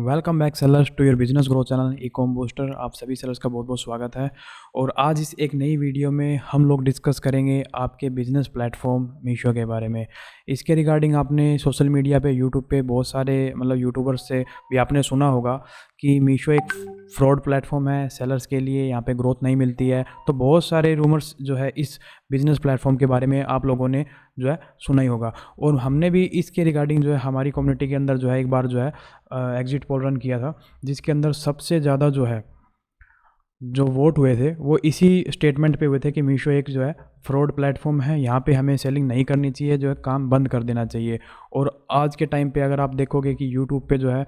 Welcome back sellers to your business growth channel e com booster. आप सभी sellers का बहुत बहुत स्वागत है। और आज इस एक नई वीडियो में हम लोग डिस्कस करेंगे आपके बिजनेस प्लेटफॉर्म मीशो के बारे में। इसके रिगार्डिंग आपने सोशल मीडिया पे यूट्यूब पे बहुत सारे यूट्यूबर्स से भी आपने सुना होगा कि मीशो एक फ्रॉड प्लेटफॉर्म है, सेलर्स के लिए यहाँ पे ग्रोथ नहीं मिलती है। तो बहुत सारे रूमर्स जो है इस बिज़नेस प्लेटफॉर्म के बारे में आप लोगों ने जो है सुना ही होगा। और हमने भी इसके रिगार्डिंग जो है हमारी कम्युनिटी के अंदर जो है एक बार जो है एग्जिट पोल रन किया था, जिसके अंदर सबसे ज़्यादा जो वोट हुए थे वो इसी स्टेटमेंट पे हुए थे कि मीशो एक जो है फ्रॉड प्लेटफॉर्म है, यहाँ पे हमें सेलिंग नहीं करनी चाहिए, जो है काम बंद कर देना चाहिए। और आज के टाइम पे अगर आप देखोगे कि यूट्यूब पे जो है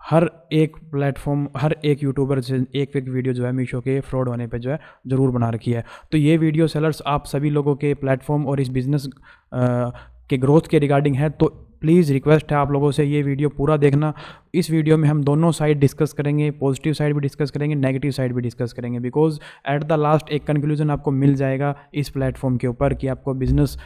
हर एक प्लेटफॉर्म, हर एक यूट्यूबर से एक वीडियो जो है मीशो के फ्रॉड होने पे जो है ज़रूर बना रखी है। तो ये वीडियो सेलर्स आप सभी लोगों के प्लेटफॉर्म और इस बिज़नेस के ग्रोथ के रिगार्डिंग है, तो प्लीज़ रिक्वेस्ट है आप लोगों से ये वीडियो पूरा देखना। इस वीडियो में हम दोनों साइड डिस्कस करेंगे, पॉजिटिव साइड भी डिस्कस करेंगे, नेगेटिव साइड भी डिस्कस करेंगे, बिकॉज एट द लास्ट एक कंक्लूजन आपको मिल जाएगा इस प्लेटफॉर्म के ऊपर कि आपको बिज़नेस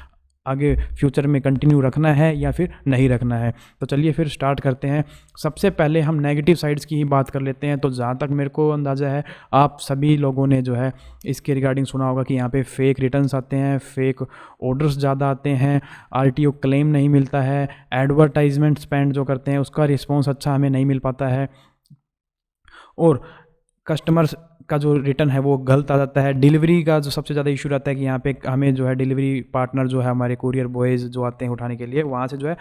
आगे फ्यूचर में कंटिन्यू रखना है या फिर नहीं रखना है। तो चलिए फिर स्टार्ट करते हैं। सबसे पहले हम नेगेटिव साइड्स की ही बात कर लेते हैं। तो जहाँ तक मेरे को अंदाज़ा है आप सभी लोगों ने जो है इसके रिगार्डिंग सुना होगा कि यहाँ पे फेक रिटर्न्स आते हैं, फेक ऑर्डर्स ज़्यादा आते हैं, आरटीओ क्लेम नहीं मिलता है, एडवर्टाइजमेंट स्पेंड जो करते हैं उसका रिस्पॉन्स अच्छा हमें नहीं मिल पाता है, और कस्टमर्स का जो रिटर्न है वो गलत आ जाता है। डिलीवरी का जो सबसे ज़्यादा इशू रहता है कि यहाँ पे हमें जो है डिलीवरी पार्टनर जो है हमारे कुरियर बॉयज़ जो आते हैं उठाने के लिए, वहाँ से जो है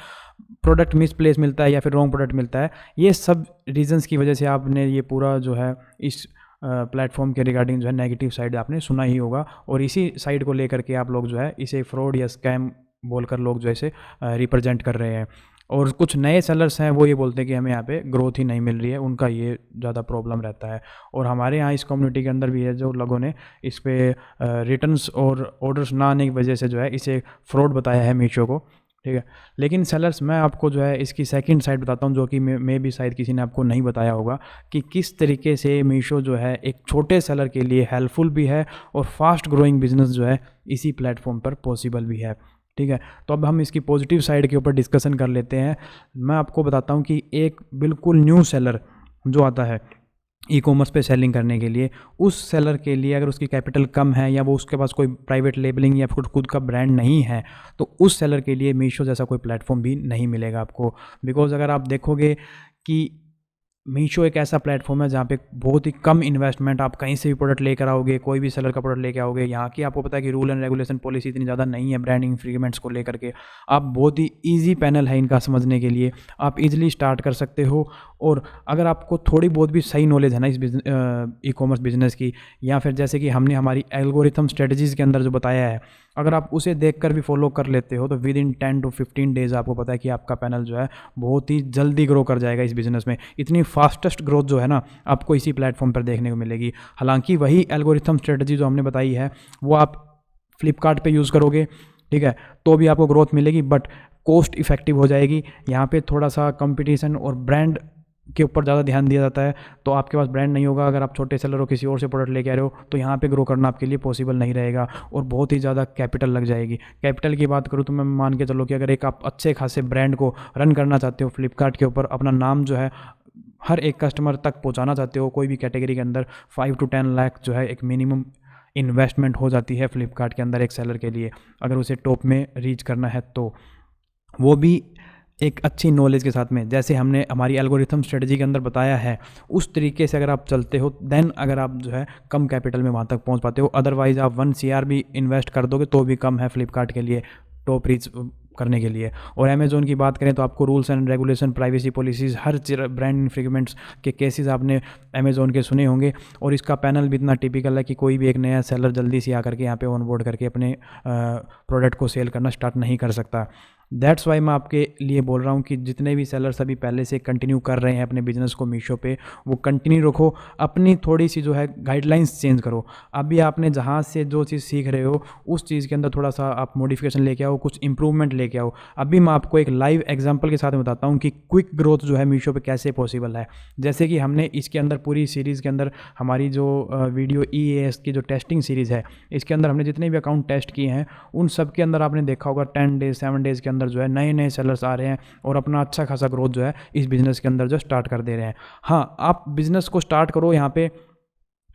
प्रोडक्ट मिसप्लेस मिलता है या फिर रॉन्ग प्रोडक्ट मिलता है। ये सब रीजंस की वजह से आपने ये पूरा जो है इस प्लेटफॉर्म के रिगार्डिंग जो है नेगेटिव साइड आपने सुना ही होगा। और इसी साइड को लेकर के आप लोग जो है इसे फ्रॉड या स्कैम बोलकर लोग जो है इसे रिप्रेजेंट कर रहे हैं। और कुछ नए सेलर्स हैं वो ये बोलते हैं कि हमें यहाँ पे ग्रोथ ही नहीं मिल रही है, उनका ये ज़्यादा प्रॉब्लम रहता है। और हमारे यहाँ इस कम्युनिटी के अंदर भी है जो लोगों ने इस पे रिटर्न्स और ऑर्डर्स ना आने की वजह से जो है इसे फ्रॉड बताया है मीशो को, ठीक है। लेकिन सेलर्स मैं आपको जो है इसकी सेकंड साइड बताता हूँ, जो कि मैं भी शायद किसी ने आपको नहीं बताया होगा कि किस तरीके से मीशो जो है एक छोटे सेलर के लिए हेल्पफुल भी है और फास्ट ग्रोइंग बिजनेस जो है इसी प्लेटफॉर्म पर पॉसिबल भी है, ठीक है। तो अब हम इसकी पॉजिटिव साइड के ऊपर डिस्कशन कर लेते हैं। मैं आपको बताता हूँ कि एक बिल्कुल न्यू सेलर जो आता है ई कॉमर्स पे सेलिंग करने के लिए, उस सेलर के लिए अगर उसकी कैपिटल कम है या वो उसके पास कोई प्राइवेट लेबलिंग या फिर खुद का ब्रांड नहीं है, तो उस सेलर के लिए मीशो जैसा कोई प्लेटफॉर्म भी नहीं मिलेगा आपको। बिकॉज अगर आप देखोगे कि मीशो एक ऐसा प्लेटफॉर्म है जहाँ पे बहुत ही कम इन्वेस्टमेंट, आप कहीं से भी प्रोडक्ट लेकर आओगे, कोई भी सेलर का प्रोडक्ट लेकर आओगे, यहाँ की आपको पता है कि रूल एंड रेगुलेशन पॉलिसी इतनी ज़्यादा नहीं है ब्रांडिंग इंफ्रिंजमेंट्स को लेकर के। आप बहुत ही इजी पैनल है इनका समझने के लिए, आप इजीली स्टार्ट कर सकते हो। और अगर आपको थोड़ी बहुत भी सही नॉलेज है ना इस ई कॉमर्स बिजनेस की, या फिर जैसे कि हमने हमारी एल्गोरिथम स्ट्रेटजीज़ के अंदर जो बताया है, अगर आप उसे देखकर भी फॉलो कर लेते हो तो विद इन 10 to 15 डेज़ आपको पता है कि आपका पैनल जो है बहुत ही जल्दी ग्रो कर जाएगा इस बिज़नेस में। इतनी फास्टेस्ट ग्रोथ जो है ना आपको इसी प्लेटफॉर्म पर देखने को मिलेगी। हालांकि वही एल्गोरिथम स्ट्रेटजी जो हमने बताई है वो आप फ्लिपकार्ट पे यूज़ करोगे, ठीक है, तो भी आपको ग्रोथ मिलेगी, बट कॉस्ट इफेक्टिव हो जाएगी। यहाँ पे थोड़ा सा कंपटीशन और ब्रांड के ऊपर ज़्यादा ध्यान दिया जाता है, तो आपके पास ब्रांड नहीं होगा, अगर आप छोटे सेलर हो किसी और से प्रोडक्ट लेके आ रहे हो, तो यहाँ पे ग्रो करना आपके लिए पॉसिबल नहीं रहेगा और बहुत ही ज़्यादा कैपिटल लग जाएगी। कैपिटल की बात करूँ तो मैं मान के चलो कि अगर एक आप अच्छे खासे ब्रांड को रन करना चाहते हो फ्लिपकार्ट के ऊपर, अपना नाम जो है हर एक कस्टमर तक पहुँचाना चाहते हो कोई भी कैटेगरी के अंदर, 5 to 10 लाख जो है एक मिनिमम इन्वेस्टमेंट हो जाती है फ्लिपकार्ट के अंदर एक सेलर के लिए, अगर उसे टॉप में रीच करना है तो। वो भी एक अच्छी नॉलेज के साथ में, जैसे हमने हमारी एल्गोरिथम स्ट्रेटजी के अंदर बताया है उस तरीके से अगर आप चलते हो, देन अगर आप जो है कम कैपिटल में वहाँ तक पहुँच पाते हो। अदरवाइज़ आप 1 CR भी इन्वेस्ट कर दोगे तो भी कम है फ्लिपकार्ट के लिए टॉप रीच करने के लिए। और अमेज़ॉन की बात करें तो आपको rules and regulation, privacy policies, हर ब्रांड इन्फ्रिंजमेंट्स के केसेस आपने अमेज़ॉन के सुने होंगे। और इसका पैनल भी इतना टिपिकल है कि कोई भी एक नया सेलर जल्दी से आकर के यहाँ पे ऑनबोर्ड करके अपने प्रोडक्ट को सेल करना स्टार्ट नहीं कर सकता। दैट्स वाई मैं आपके लिए बोल रहा हूँ कि जितने भी सेलर्स अभी पहले से कंटिन्यू कर रहे हैं अपने बिजनेस को मीशो पे, वो कंटिन्यू रखो, अपनी थोड़ी सी जो है गाइडलाइंस चेंज करो। अभी आपने जहाँ से जो चीज़ सीख रहे हो उस चीज़ के अंदर थोड़ा सा आप मॉडिफिकेशन लेके आओ, कुछ इंप्रूवमेंट लेके आओ। अभी मैं आपको एक लाइव एग्जांपल के साथ बताता हूँ कि क्विक ग्रोथ जो है मीशो पे कैसे पॉसिबल है। जैसे कि हमने इसके अंदर पूरी सीरीज़ के अंदर हमारी जो वीडियो EAS की जो टेस्टिंग सीरीज़ है, इसके अंदर हमने जितने भी अकाउंट टेस्ट किए हैं उन सब के अंदर आपने देखा होगा 10 डेज़ 7 डेज़ के अंदर जो है नए नए सेलर्स आ रहे हैं और अपना अच्छा खासा ग्रोथ जो है इस बिज़नेस के अंदर जो स्टार्ट कर दे रहे हैं। हाँ, आप बिज़नेस को स्टार्ट करो, यहाँ पे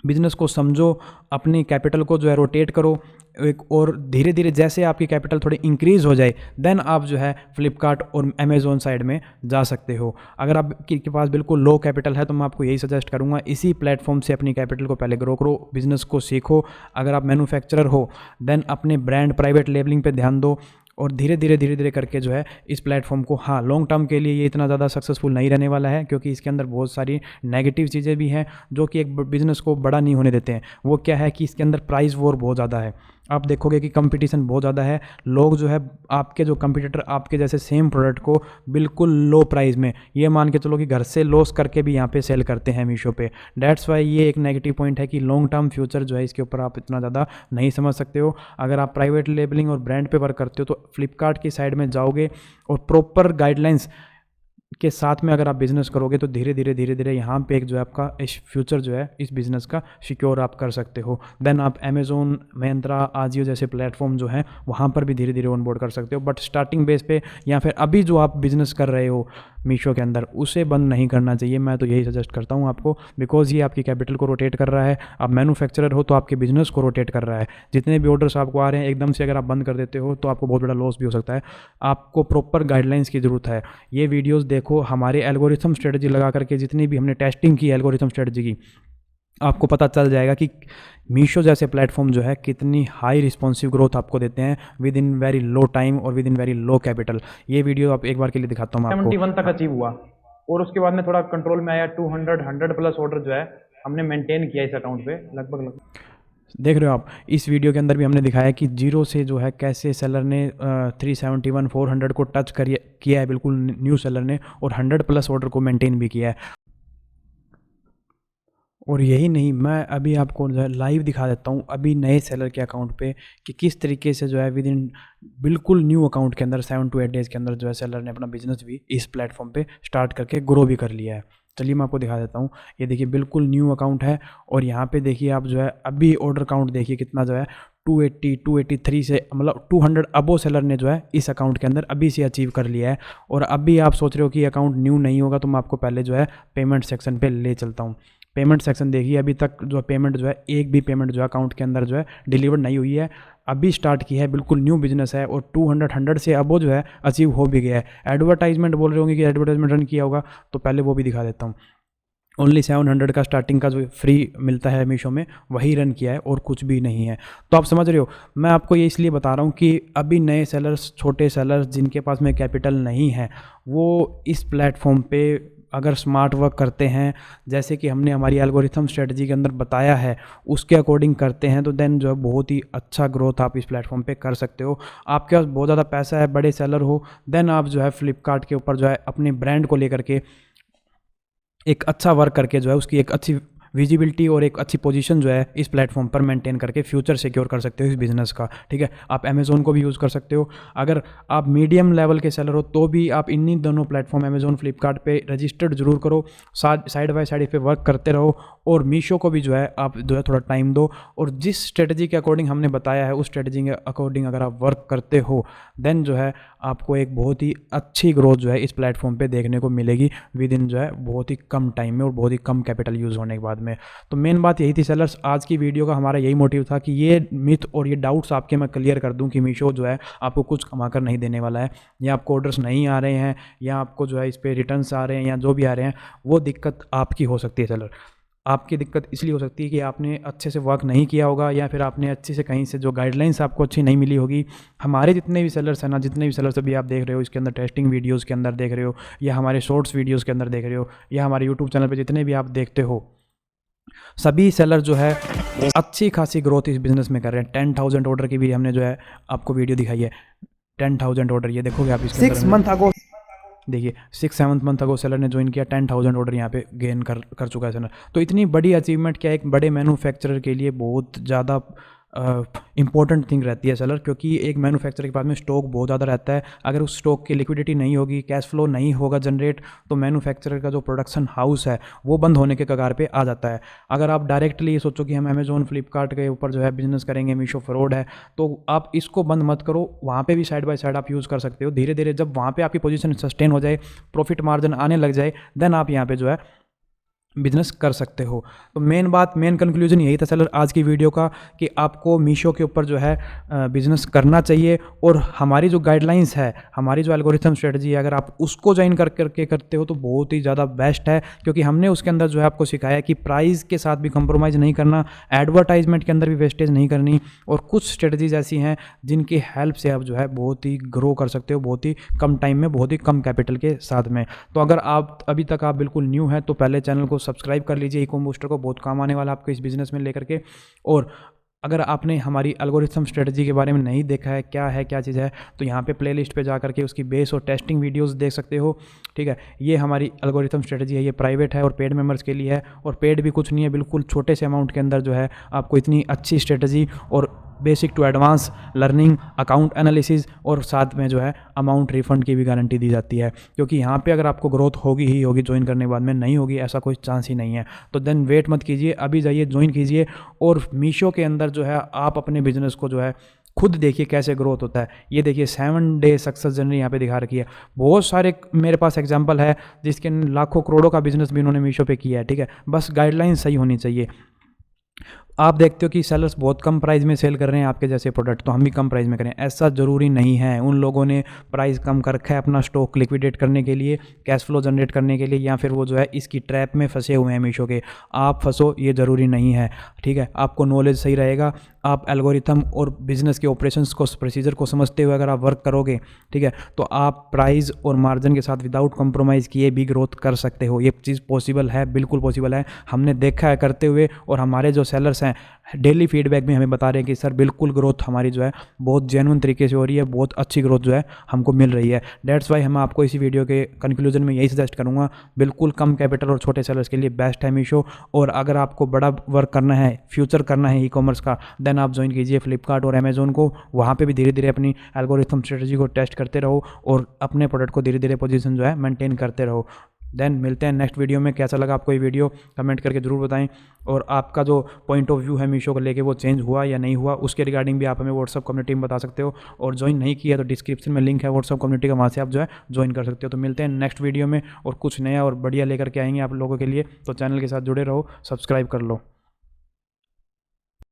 बिज़नेस को समझो, अपनी कैपिटल को जो है रोटेट करो एक, और धीरे धीरे जैसे आपकी कैपिटल थोड़ी इंक्रीज़ हो जाए देन आप जो है फ्लिपकार्ट और अमेज़ोन साइड में जा सकते हो। अगर आपके पास बिल्कुल लो कैपिटल है तो मैं आपको यही सजेस्ट करूँगा, इसी प्लेटफॉर्म से अपनी कैपिटल को पहले ग्रो करो, बिज़नेस को सीखो। अगर आप मैन्युफैक्चरर हो देन अपने ब्रांड प्राइवेट लेबलिंग पे ध्यान दो, और धीरे धीरे करके जो है इस प्लेटफॉर्म को, हाँ लॉन्ग टर्म के लिए ये इतना ज़्यादा सक्सेसफुल नहीं रहने वाला है, क्योंकि इसके अंदर बहुत सारी नेगेटिव चीज़ें भी हैं जो कि एक बिज़नेस को बड़ा नहीं होने देते हैं। वो क्या है कि इसके अंदर प्राइस वॉर बहुत ज़्यादा है। आप देखोगे कि कंपटीशन बहुत ज़्यादा है, लोग जो है आपके जो कंपटीटर आपके जैसे सेम प्रोडक्ट को बिल्कुल लो प्राइस में, ये मान के चलो कि घर से लॉस करके भी यहाँ पे सेल करते हैं मीशो पे। डेट्स वाई ये एक नेगेटिव पॉइंट है कि लॉन्ग टर्म फ्यूचर जो है इसके ऊपर आप इतना ज़्यादा नहीं समझ सकते हो। अगर आप प्राइवेट लेबलिंग और ब्रांड पे वर्क करते हो तो फ्लिपकार्ट की साइड में जाओगे और प्रॉपर गाइडलाइंस के साथ में अगर आप बिज़नेस करोगे तो धीरे धीरे यहाँ पे एक जो है आपका इस फ्यूचर जो है इस बिज़नेस का सिक्योर आप कर सकते हो। देन आप अमेज़ोन, मिंत्रा, आजियो जैसे प्लेटफॉर्म जो हैं वहाँ पर भी धीरे ऑन बोर्ड कर सकते हो। बट स्टार्टिंग बेस पे या फिर अभी जो आप बिज़नेस कर रहे हो मीशो के अंदर, उसे बंद नहीं करना चाहिए। मैं तो यही सजेस्ट करता हूँ आपको, बिकॉज ये आपकी कैपिटल को रोटेट कर रहा है। आप मैन्युफैक्चरर हो तो आपके बिज़नेस को रोटेट कर रहा है। जितने भी ऑर्डर्स आपको आ रहे हैं एकदम से अगर आप बंद कर देते हो तो आपको बहुत बड़ा लॉस भी हो सकता है। आपको प्रॉपर गाइडलाइंस की ज़रूरत है। ये वीडियोज़ देखो, हमारे एल्गोरिथम स्ट्रेटजी लगा करके जितनी भी हमने टेस्टिंग की एल्गोरिथम स्ट्रेटजी की, आपको पता चल जाएगा कि मीशो जैसे प्लेटफॉर्म जो है कितनी हाई रिस्पॉन्सिव ग्रोथ आपको देते हैं within very low time और within very low capital. ये वीडियो आप एक बार के लिए दिखाता हूँ आपको। 71 तक अचीव हुआ और उसके बाद में थोड़ा कंट्रोल में आया। 100 प्लस ऑर्डर जो है हमने मेंटेन किया इस अकाउंट पे लगभग। देख रहे हो आप, इस वीडियो के अंदर भी हमने दिखाया कि जीरो से जो है कैसे सेलर ने 371 400 को टच किया है बिल्कुल न्यू सेलर ने, और 100 प्लस ऑर्डर को मेंटेन भी किया है। और यही नहीं, मैं अभी आपको जो है लाइव दिखा देता हूँ अभी नए सेलर के अकाउंट पे कि किस तरीके से जो है विद इन बिल्कुल न्यू अकाउंट के अंदर 7 to 8 डेज़ के अंदर जो है सेलर ने अपना बिजनेस भी इस प्लेटफॉर्म पे स्टार्ट करके ग्रो भी कर लिया है। चलिए मैं आपको दिखा देता हूँ। ये देखिए बिल्कुल न्यू अकाउंट है, और यहाँ पे देखिए आप जो है अभी ऑर्डर काउंट देखिए कितना जो है 280 283 से मतलब 200 अबो सेलर ने जो है इस अकाउंट के अंदर अभी से अचीव कर लिया है। और अभी आप सोच रहे हो कि अकाउंट न्यू नहीं होगा, तो मैं आपको पहले जो है पेमेंट सेक्शन पे ले चलता हूँ। पेमेंट सेक्शन देखिए, अभी तक जो पेमेंट जो है एक भी पेमेंट जो है अकाउंट के अंदर जो है डिलीवर नहीं हुई है, अभी स्टार्ट की है, बिल्कुल न्यू बिजनेस है, और 200 से अबो जो है अचीव हो भी गया है। एडवर्टाइजमेंट बोल रहे होंगे कि एडवर्टाइजमेंट रन किया होगा, तो पहले वो भी दिखा देता हूँ। ओनली 700 का स्टार्टिंग का जो फ्री मिलता है मीशो में वही रन किया है और कुछ भी नहीं है। तो आप समझ रहे हो, मैं आपको ये इसलिए बता रहा हूँ कि अभी नए सेलर्स, छोटे सेलर्स जिनके पास में कैपिटल नहीं है, वो इस प्लेटफॉर्म पे अगर स्मार्ट वर्क करते हैं, जैसे कि हमने हमारी एल्गोरिथम स्ट्रेटजी के अंदर बताया है, उसके अकॉर्डिंग करते हैं, तो देन जो है बहुत ही अच्छा ग्रोथ आप इस प्लेटफॉर्म पे कर सकते हो। आपके पास बहुत ज़्यादा पैसा है, बड़े सेलर हो, देन आप जो है फ्लिपकार्ट के ऊपर जो है अपने ब्रांड को लेकर के एक अच्छा वर्क करके जो है उसकी एक अच्छी विजिबिलिटी और एक अच्छी पोजीशन जो है इस प्लेटफॉर्म पर मेंटेन करके फ्यूचर सिक्योर कर सकते हो इस बिज़नेस का। ठीक है, आप अमेज़ोन को भी यूज़ कर सकते हो। अगर आप मीडियम लेवल के सेलर हो तो भी आप इन्हीं दोनों प्लेटफॉर्म अमेज़ोन, फ्लिपकार्ट पे रजिस्टर्ड जरूर करो, साइड बाय साइड पे वर्क करते रहो, और मीशो को भी जो है आप जो है थोड़ा टाइम दो, और जिस स्ट्रेटजी के अकॉर्डिंग हमने बताया है उस स्ट्रेटजी के अकॉर्डिंग अगर आप वर्क करते हो, देन जो है आपको एक बहुत ही अच्छी ग्रोथ जो है इस प्लेटफॉर्म पे देखने को मिलेगी विद इन जो है बहुत ही कम टाइम में और बहुत ही कम कैपिटल यूज़ होने के बाद में। तो मेन बात यही थी सेलर्स, आज की वीडियो का हमारा यही मोटिव था कि ये मिथ और ये डाउट्स आपके मैं क्लियर कर दूं कि मीशो जो है आपको कुछ कमा कर नहीं देने वाला है, या आपको ऑर्डर्स नहीं आ रहे हैं, या आपको जो है इस पर रिटर्न्स आ रहे हैं, या जो भी आ रहे हैं, वो दिक्कत आपकी हो सकती है सेलर। आपकी दिक्कत इसलिए हो सकती है कि आपने अच्छे से वर्क नहीं किया होगा, या फिर आपने अच्छे से कहीं से जो गाइडलाइंस आपको अच्छी नहीं मिली होगी। हमारे जितने भी सेलर्स हैं ना, जितने भी सेलर्स अभी आप देख रहे हो इसके अंदर टेस्टिंग वीडियोस के अंदर देख रहे हो, या हमारे शॉर्ट्स वीडियोस के अंदर देख रहे हो, या हमारे यूट्यूब चैनल पे जितने भी आप देखते हो, सभी सेलर जो है अच्छी खासी ग्रोथ इस बिज़नेस में कर रहे हैं। 10,000 ऑर्डर की भी हमने जो है आपको वीडियो दिखाई है। 10,000 ऑर्डर, ये देखोगे आप इसके 6 मंथ अगो, देखिए 6-7 मंथ अगो सेलर ने ज्वाइन किया, 10,000 ऑर्डर यहाँ पे गेन कर चुका है सेलर। तो इतनी बड़ी अचीवमेंट क्या एक बड़े मैन्युफैक्चरर के लिए बहुत ज़्यादा इंपॉर्टेंट थिंग रहती है सेलर, क्योंकि एक मैन्युफैक्चरर के पास में स्टॉक बहुत ज़्यादा रहता है। अगर उस स्टॉक की लिक्विडिटी नहीं होगी, कैश फ्लो नहीं होगा जनरेट, तो मैन्युफैक्चरर का जो प्रोडक्शन हाउस है वो बंद होने के कगार पे आ जाता है। अगर आप डायरेक्टली ये सोचो कि हम अमेजोन फ्लिपकार्ट के ऊपर जो है बिजनेस करेंगे, मीशो फ्रॉड है, तो आप इसको बंद मत करो, वहाँ पे भी साइड बाय साइड आप यूज़ कर सकते हो। धीरे धीरे जब वहाँ पे आपकी पोजीशन सस्टेन हो जाए, प्रॉफिट मार्जिन आने लग जाए, देन आप यहाँ पे जो है बिजनेस कर सकते हो। तो मेन कंक्लूजन यही था सेलर आज की वीडियो का, कि आपको मीशो के ऊपर जो है बिजनेस करना चाहिए, और हमारी जो गाइडलाइंस है, हमारी जो एल्गोरिथम स्ट्रेटजी है, अगर आप उसको ज्वाइन करके करते हो तो बहुत ही ज़्यादा बेस्ट है, क्योंकि हमने उसके अंदर जो है आपको सिखाया कि प्राइस के साथ भी कंप्रोमाइज़ नहीं करना, एडवर्टाइजमेंट के अंदर भी वेस्टेज नहीं करनी, और कुछ स्ट्रेटजीज ऐसी हैं जिनकी हेल्प से आप जो है बहुत ही ग्रो कर सकते हो, बहुत ही कम टाइम में, बहुत ही कम कैपिटल के साथ में। तो अगर आप अभी तक आप बिल्कुल न्यू हैं तो पहले चैनल को सब्सक्राइब कर लीजिए, इकॉम बूस्टर को बहुत काम आने वाला आपको इस बिज़नेस में लेकर के। और अगर आपने हमारी एल्गोरिथम स्ट्रेटजी के बारे में नहीं देखा है, क्या चीज़ है, तो यहाँ पे प्लेलिस्ट पे जा करके उसकी बेस और टेस्टिंग वीडियोस देख सकते हो। ठीक है, ये हमारी एल्गोरिथम स्ट्रेटजी है, ये प्राइवेट है और पेड मेंबर्स के लिए है, और पेड भी कुछ नहीं है, बिल्कुल छोटे से अमाउंट के अंदर जो है आपको इतनी अच्छी स्ट्रेटजी और basic to advance learning, account analysis, और साथ में जो है अमाउंट रिफंड की भी गारंटी दी जाती है। क्योंकि यहाँ पे अगर आपको ग्रोथ होगी ही होगी, ज्वाइन करने के बाद में नहीं होगी ऐसा कोई चांस ही नहीं है। तो देन वेट मत कीजिए, अभी जाइए ज्वाइन कीजिए, और मीशो के अंदर जो है आप अपने बिजनेस को जो है खुद देखिए कैसे ग्रोथ होता है। ये देखिए 7 डे सक्सेस जर्नी यहाँ पे दिखा रखी है। बहुत सारे मेरे पास एग्जांपल है जिसके लाखों करोड़ों का बिजनेस भी उन्होंने मीशो पे किया है। ठीक है, बस गाइडलाइन सही होनी चाहिए। आप देखते हो कि सेलर्स बहुत कम प्राइस में सेल कर रहे हैं आपके जैसे प्रोडक्ट, तो हम भी कम प्राइस में करें, ऐसा ज़रूरी नहीं है। उन लोगों ने प्राइस कम कर रखा है अपना स्टॉक लिक्विडेट करने के लिए, कैश फ्लो जनरेट करने के लिए, या फिर वो जो है इसकी ट्रैप में फंसे हुए हैं मीशो के। आप फंसो, ये ज़रूरी नहीं है। ठीक है, आपको नॉलेज सही रहेगा, आप एल्गोरिथम और बिजनेस के ऑपरेशंस को, प्रोसीजर को समझते हुए अगर आप वर्क करोगे, ठीक है, तो आप प्राइस और मार्जिन के साथ विदाउट कॉम्प्रोमाइज़ किए भी ग्रोथ कर सकते हो। ये चीज़ पॉसिबल है, बिल्कुल पॉसिबल है, हमने देखा है करते हुए, और हमारे जो सेलर्स हैं डेली फीडबैक में हमें बता रहे हैं कि सर बिल्कुल ग्रोथ हमारी जो है बहुत जेन्युइन तरीके से हो रही है, बहुत अच्छी ग्रोथ जो है हमको मिल रही है। डेट्स वाई हम आपको इसी वीडियो के कंक्लूजन में यही सजेस्ट करूंगा, बिल्कुल कम कैपिटल और छोटे सेलर्स के लिए बेस्ट है मीशो। और अगर आपको बड़ा वर्क करना है, फ्यूचर करना है ई कॉमर्स का, देन आप ज्वाइन कीजिए फ्लिपकार्ट और अमेजोन को। वहाँ पर भी धीरे धीरे अपनी एल्गोरिथम स्ट्रेटजी को टेस्ट करते रहो, और अपने प्रोडक्ट को धीरे धीरे पोजीशन जो है मेंटेन करते रहो। देन मिलते हैं नेक्स्ट वीडियो में। कैसा लगा आपको ये वीडियो कमेंट करके ज़रूर बताएं, और आपका जो पॉइंट ऑफ व्यू है मीशो को लेके वो चेंज हुआ या नहीं हुआ, उसके रिगार्डिंग भी आप हमें व्हाट्सअप कम्युनिटी में बता सकते हो। और ज्वाइन नहीं किया तो डिस्क्रिप्शन में लिंक है व्हाट्सअप कम्युनिटी का, वहाँ से आप जो है ज्वाइन कर सकते हो। तो मिलते हैं नेक्स्ट वीडियो में, और कुछ नया और बढ़िया लेकर के आएंगे आप लोगों के लिए। तो चैनल के साथ जुड़े रहो, सब्सक्राइब कर लो।